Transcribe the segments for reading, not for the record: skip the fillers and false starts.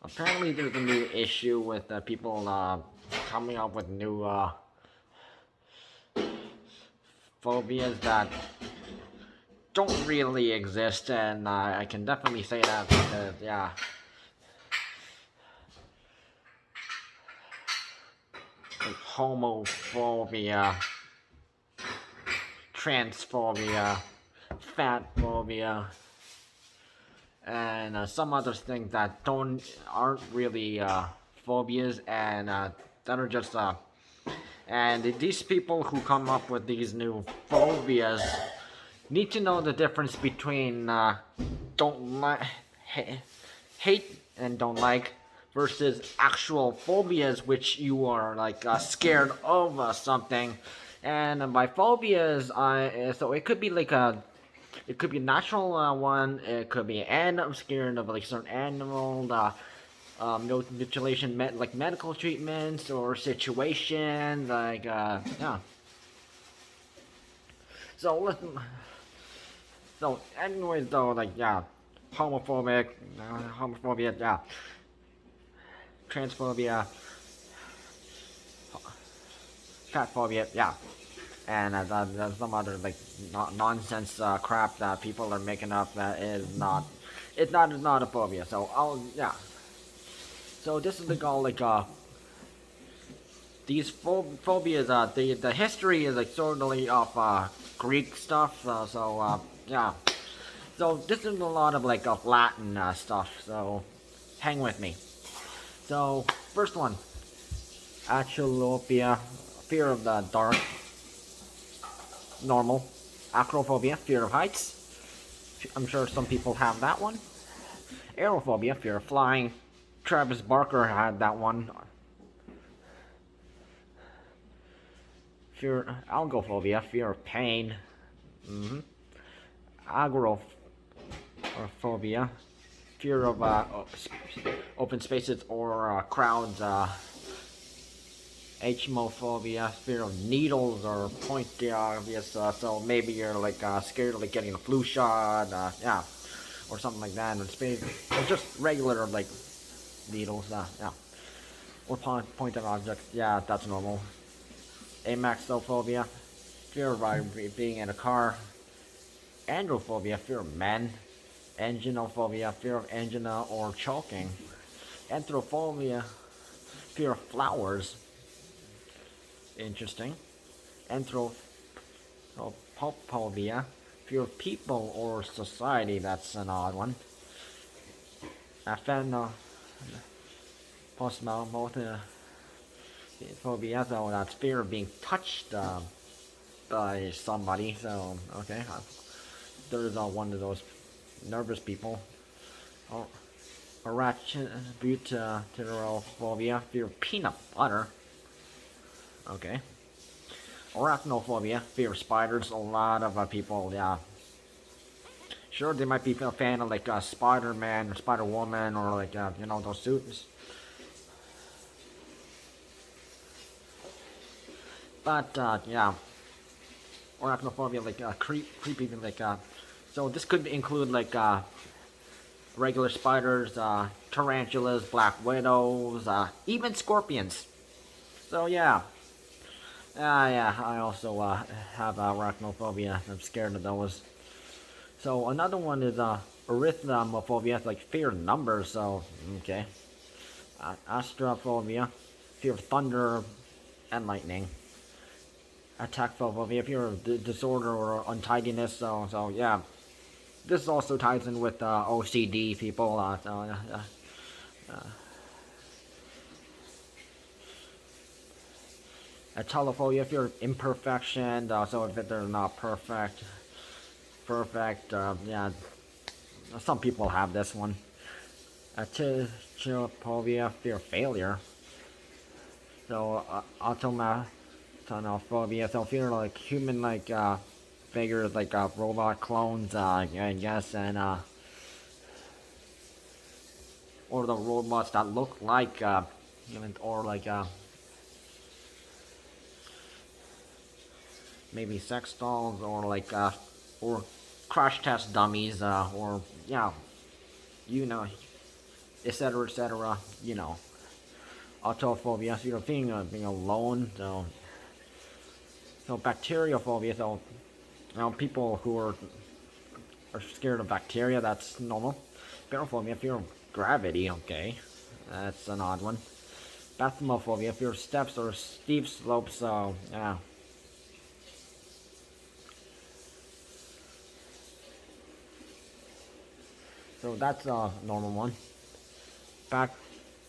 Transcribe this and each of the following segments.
Apparently, there's a new issue with people coming up with new phobias that don't really exist, and I can definitely say that because, yeah, like homophobia, transphobia, fat phobia, and some other things that aren't really phobias and that are just and these people who come up with these new phobias need to know the difference between don't like hate and don't like versus actual phobias, which you are like scared of something. And by phobias, so it could be like it could be a natural one. It could be an I'm scared of like certain animal. No mutilation, like medical treatments or situations, like yeah. So listen, so anyways though, like yeah, homophobic, homophobia, yeah, transphobia, fat phobia, yeah, and there's some other like nonsense crap that people are making up that is not, it's not a phobia. So I'll yeah. So this is like all like these phobias. The history is like sort of Greek stuff. Yeah. So this is a lot of like of Latin stuff. So hang with me. So first one, achelopia, fear of the dark. Normal. Acrophobia, fear of heights. I'm sure some people have that one. Aerophobia, fear of flying. Travis Barker had that one. Algophobia, fear of pain. Mm-hmm. Agoraphobia, fear of open spaces or crowds. Hmophobia, fear of needles or pointy obvious. So maybe you're like scared of like getting a flu shot. Yeah, or something like that. Or just regular like needles. Yeah, or pointed objects. Yeah, that's normal. Amaxophobia, fear of being in a car. Androphobia, fear of men. Anginophobia, fear of angina or choking. Anthrophobia, fear of flowers. Interesting. Anthropophobia, fear of people or society. That's an odd one. Aphanophobia, so that's fear of being touched by somebody. So, okay. There's one of those nervous people. Or Arachnobutyrophobia, fear of peanut butter. Okay. Arachnophobia, fear of spiders. A lot of people, yeah. Sure, they might be a fan of like Spider-Man or Spider-Woman or like, those suits. But, yeah. Arachnophobia, like creepy, like, so this could include like regular spiders, tarantulas, black widows, even scorpions. So yeah, yeah. I also have arachnophobia. I'm scared of those. So another one is arithmophobia, like fear of numbers. So okay, astrophobia, fear of thunder and lightning. Attackphobia, fear of disorder or untidiness. So yeah, this also ties in with OCD people. A telephobia, if you're imperfection, so if they're not perfect, yeah, some people have this one. A Atychiphobia, fear of failure. So automatophobia, so fear like human like figures like robot clones, I guess, and or the robots that look like human or like maybe sex dolls or like or crash test dummies or yeah, you know etc., etc. You know, autophobia, fear of being alone. So bacteriophobia. So people who are scared of bacteria. That's normal. Barophobia, fear of gravity. Okay, that's an odd one. Phasmophobia, fear of steps or steep slopes. So yeah. So that's a normal one. Back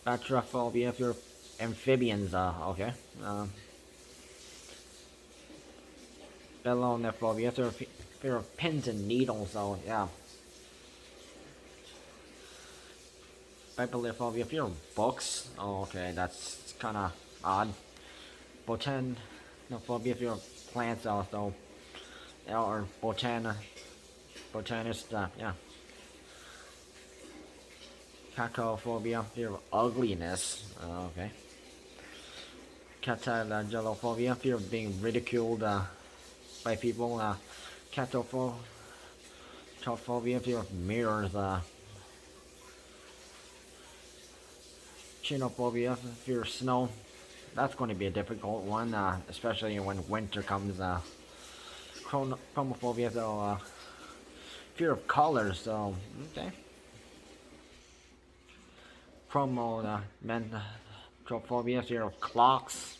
Bacteriophobia, fear of amphibians. Okay. Belonophobia, fear of pins and needles. So yeah. Bibliophobia, fear of books. Oh, okay, that's kind of odd. Botanophobia, fear of plants. Also, yeah, or botanist. Yeah. Cacophobia, fear of ugliness. Okay. Catalophobia, fear of being ridiculed by people. Catophobia, fear of mirrors. Chinophobia, fear of snow. That's going to be a difficult one, especially when winter comes. Chromophobia, so fear of colors. So okay. Mentrophobia, fear of clocks.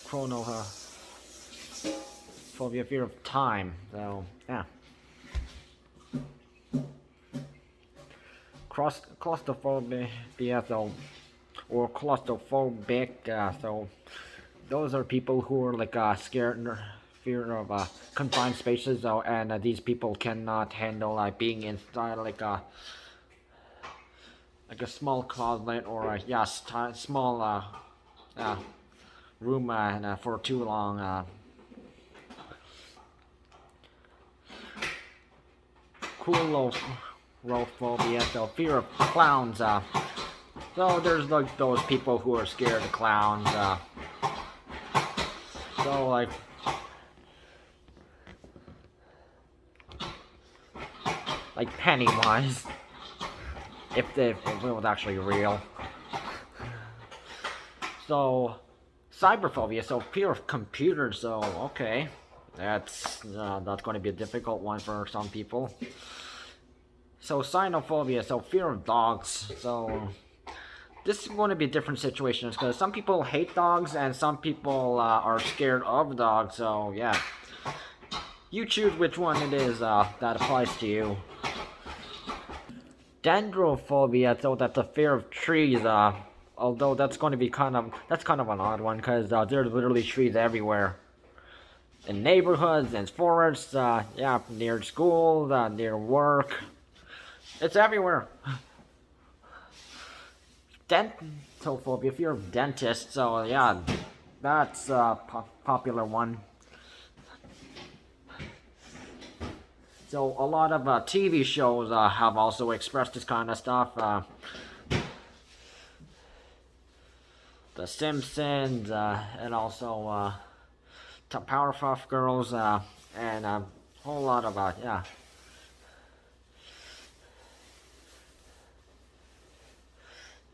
Chronophobia, fear of time. So yeah. Claustrophobia, so or claustrophobic. So those are people who are like scared or fear of confined spaces. So and these people cannot handle being inside like a small closet or yeah, small room for too long. Coulrophobia, so fear of clowns. So there's like those people who are scared of clowns. So like Pennywise, if it was actually real. So cyberphobia, so fear of computers. So okay, that's going to be a difficult one for some people. So cynophobia, so fear of dogs. So this is going to be different situations because some people hate dogs and some people are scared of dogs. So yeah, you choose which one it is that applies to you. Dendrophobia, so that's a fear of trees. Although that's going to be kind of an odd one because there's literally trees everywhere. In neighborhoods and forests, yeah, near schools, near work. It's everywhere. Dentophobia, fear of dentists. So yeah, that's a popular one. So a lot of TV shows have also expressed this kind of stuff. The Simpsons, and also Powerpuff Girls, and a whole lot of yeah.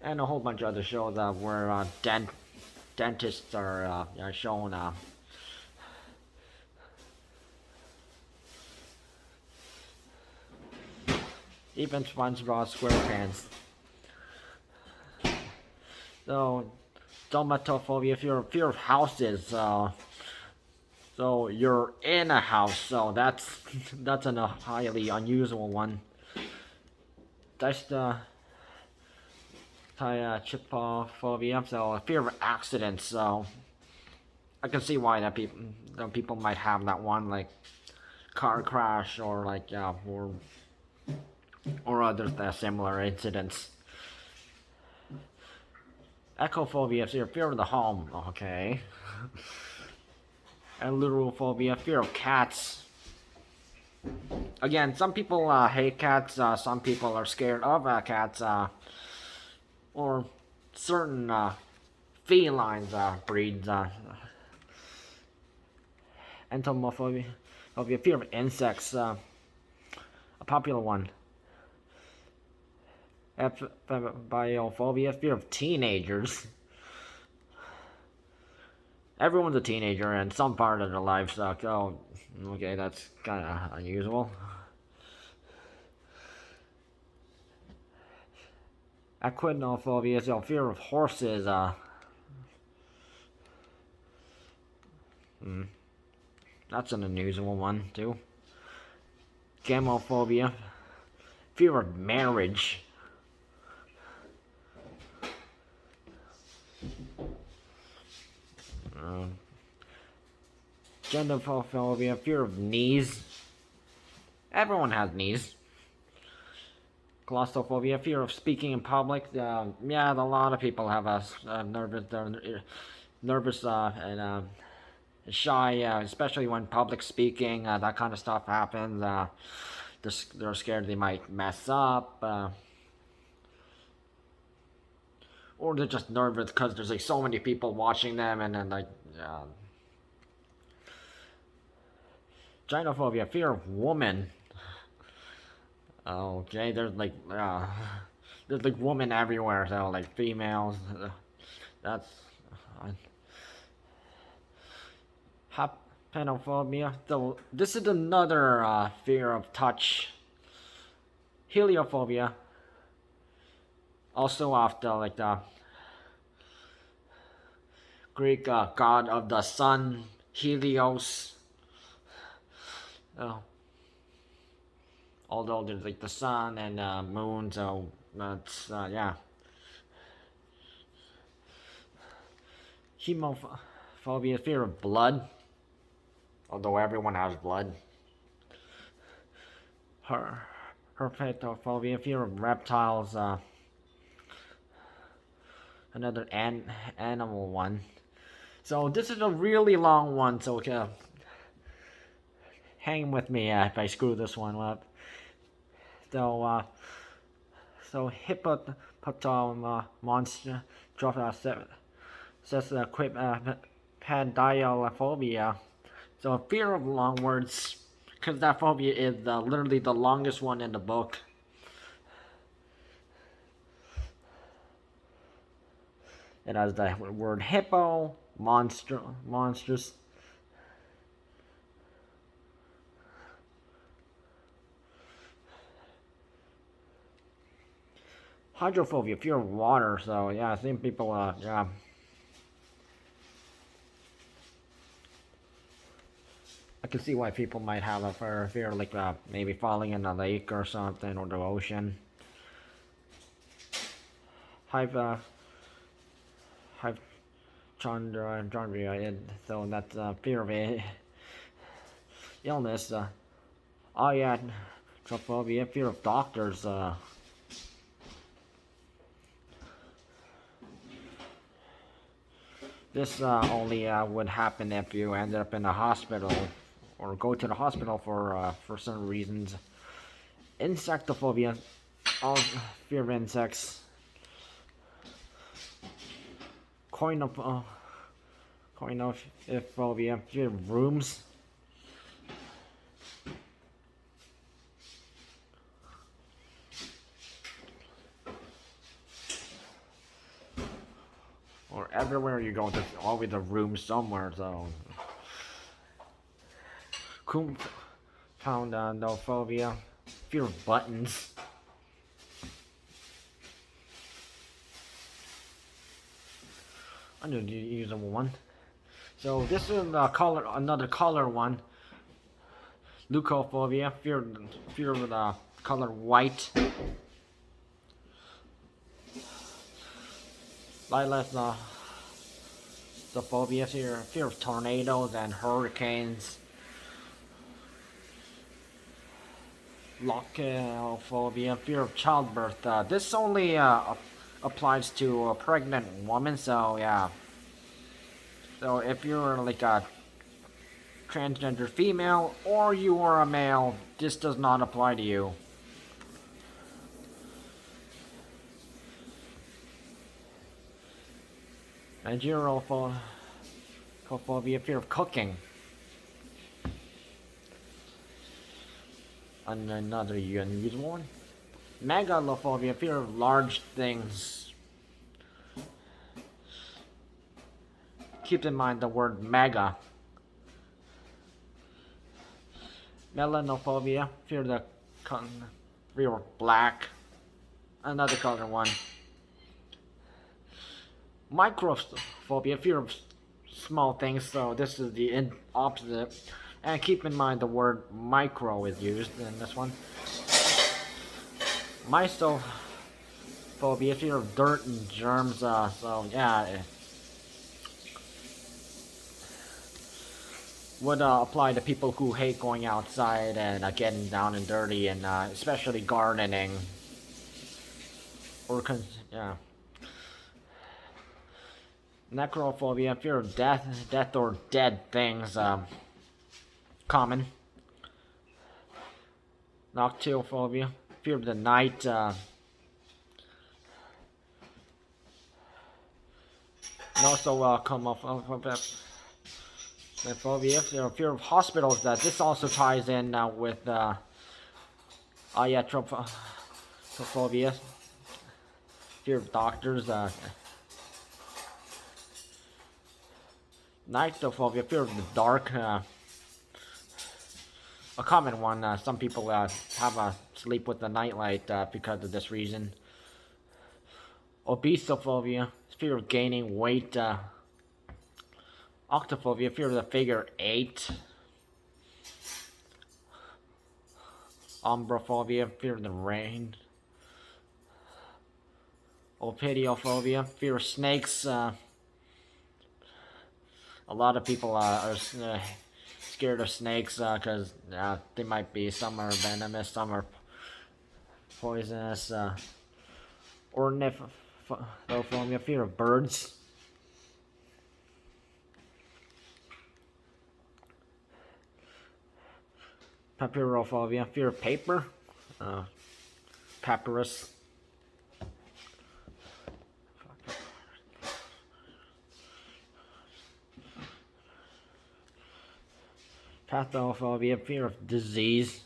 And a whole bunch of other shows where dentists are shown. Even SpongeBob SquarePants. So, domatophobia, fear of houses. So you're in a house. So that's a highly unusual one. That's the trypophobia. So fear of accidents. So I can see why that people might have that one, like car crash or like or other similar incidents. Echophobia, fear of the home. Okay. And literophobia, fear of cats. Again, some people hate cats. Some people are scared of cats. Or certain felines breeds. Entomophobia, fear of insects. A popular one. Biophobia, fear of teenagers. Everyone's a teenager in some part of their life, so okay, that's kind of unusual. Equinophobia is fear of horses. That's an unusual one too. Gamophobia, fear of marriage. Gendophobia, fear of knees. Everyone has knees. Claustrophobia, fear of speaking in public. Yeah, a lot of people have nervous and shy, especially when public speaking. That kind of stuff happens. They're scared they might mess up, or they're just nervous because there's like so many people watching them, and then like. Gynophobia, fear of woman. Okay, there's like women everywhere, so like females. That's Hapenophobia. So this is another fear of touch. Heliophobia. Also after like the Greek god of the sun, Helios. Although there's like the sun and moon, so that's yeah. Hemophobia, fear of blood. Although everyone has blood. Herpetophobia, fear of reptiles. Another animal one. So this is a really long one, so hang with me if I screw this one up. So hippopotam monster says pandialophobia. So fear of long words, because that phobia is literally the longest one in the book. It has the word hippo, monstrous. Hydrophobia, fear of water. So yeah, same people. Yeah. I can see why people might have a fear like maybe falling in a lake or something, or the ocean. Hypochondria, so that's fear of illness. Oh yeah, trophobia, fear of doctors. This only would happen if you ended up in a hospital or go to the hospital for certain reasons. Insectophobia, all fear of insects. Coinophobia, fear of rooms. Or everywhere you go, there's always a room somewhere, so. Compoundophobia, fear of buttons. Unusable one. So this is another color one. Leucophobia, fear of the color white. Lilassophobia, fear of tornadoes and hurricanes. Leucophobia, fear of childbirth. This only applies to a pregnant woman, so yeah. So if you're like a transgender female or you are a male, this does not apply to you. Nigerophobia, fear of cooking. And another unusual one. Megalophobia, fear of large things. Keep in mind the word mega. Melanophobia, fear of black. Another color one. Microphobia, fear of small things, so this is the opposite. And keep in mind the word micro is used in this one. Mysophobia, fear of dirt and germs, so yeah. Would apply to people who hate going outside and getting down and dirty, and especially gardening. Or, yeah. Necrophobia, fear of death or dead things, common. Noctulophobia, fear of the night, and also come off of phobia, fear of hospitals. That this also ties in with iatrophobia, fear of doctors. Nyctophobia, fear of the dark. A common one. Some people have sleep with the nightlight because of this reason. Obesophobia, fear of gaining weight. Octophobia, fear of the figure 8. Umbrophobia, fear of the rain. Opidiophobia, fear of snakes. A lot of people are scared of snakes because they might be, some are venomous, some are poisonous. Ornithophobia, fear of birds. Papyrophobia, fear of paper. Papyrus. Pathophobia, fear of disease.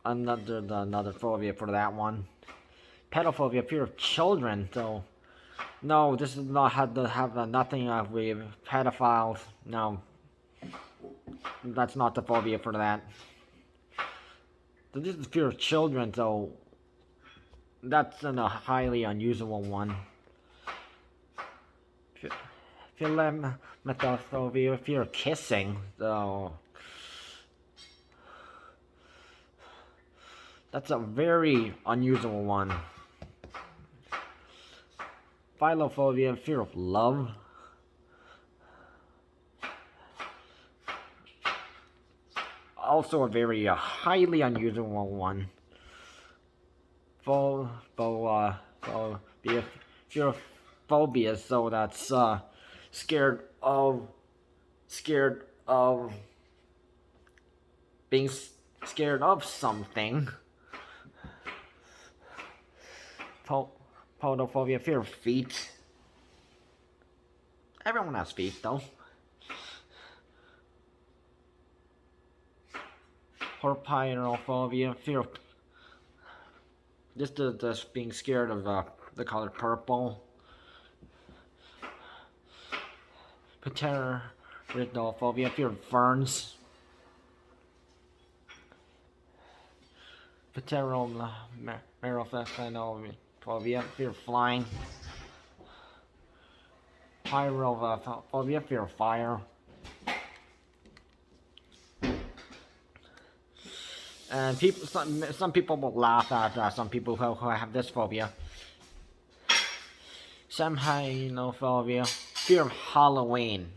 Another phobia for that one. Pedophobia, fear of children. So, no, this does not have nothing with pedophiles. No, that's not the phobia for that. So this is fear of children. So that's a highly unusual one. Philematophobia, fear of kissing. So that's a very unusual one. Philophobia, fear of love. Also a very highly unusual one. Phobia, fear of phobias. So that's scared of being scared of something. Podophobia, fear of feet. Everyone has feet, though. Porphyrophobia, fear of just being scared of the color purple. Pterophobia, fear of ferns. Pterophobia, fear of flying. Pyrophobia, fear of fire. And some people will laugh at some people who have this phobia. Samhainophobia, fear of Halloween.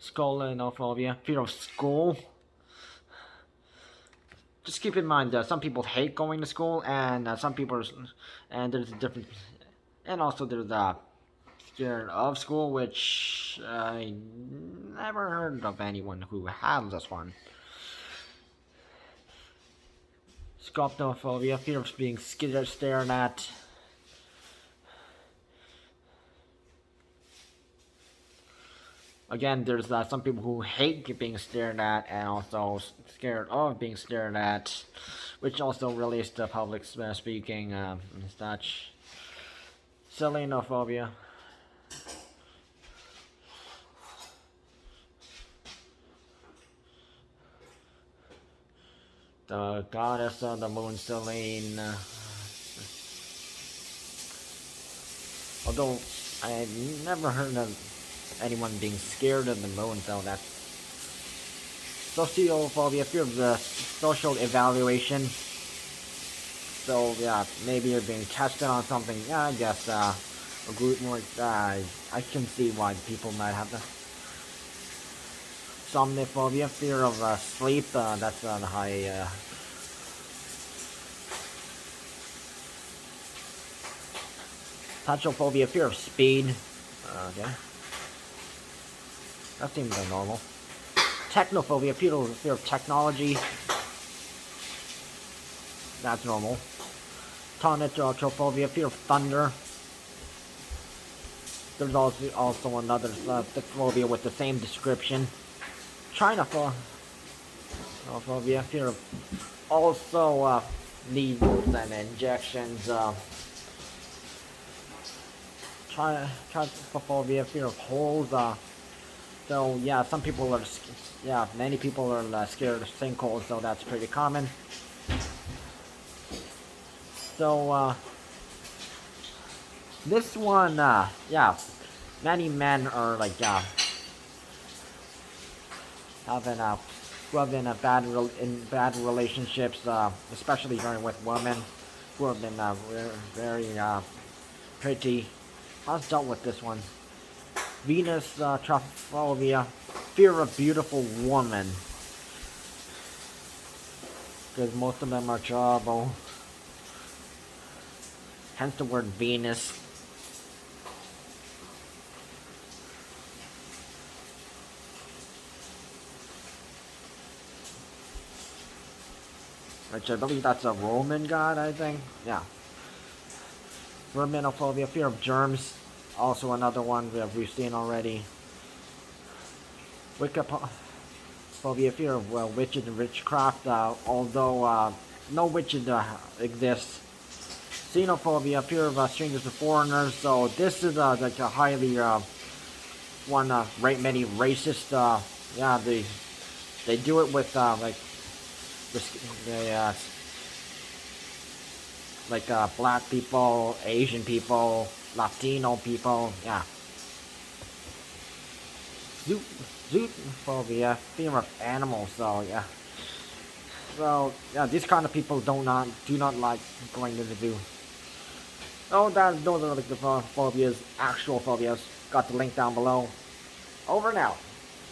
Scolinophobia, fear of school. Just keep in mind that some people hate going to school, and some people and there's a different, and also there's scared of school, which I never heard of anyone who has this one. Scoptophobia, fear of being stared at. Again, there's some people who hate being stared at and also scared of being stared at, which also relates to public speaking and such. Selenophobia. The goddess of the moon, Selene. Although I never heard of anyone being scared of the moon, so that's sociophobia, fear of the social evaluation. So yeah, maybe you're being tested on something. Yeah, I guess a group more. I can see why people might have the somniphobia, fear of sleep. That's the high. Touchophobia, fear of speed. Okay, that seems normal. Technophobia, fear of technology. That's normal. Tonitrophobia, fear of thunder. There's also another phobia with the same description. Chinophobia, fear of also needles and injections. Trypophobia, fear of holes. So yeah, many people are scared of sinkholes, so that's pretty common. So this one, yeah, many men are like having who have been in bad relationships, especially with women who have been very pretty. I've dealt with this one. Venus trophobia, fear of beautiful woman, because most of them are trouble. Hence the word Venus. Which I believe that's a Roman god, I think. Yeah. Verminophobia, fear of germs. Also another one we've seen already. Wiccaphobia, fear of witches and witchcraft, although no witches exist. Xenophobia, fear of strangers and foreigners. So this is like a highly many racist. Yeah, they do it with black people, Asian people, Latino people. Yeah. Zoophobia, fear of animals. So yeah. So yeah, these kind of people do not like going to the zoo. Oh, those are like the phobias, actual phobias. Got the link down below. Over and out.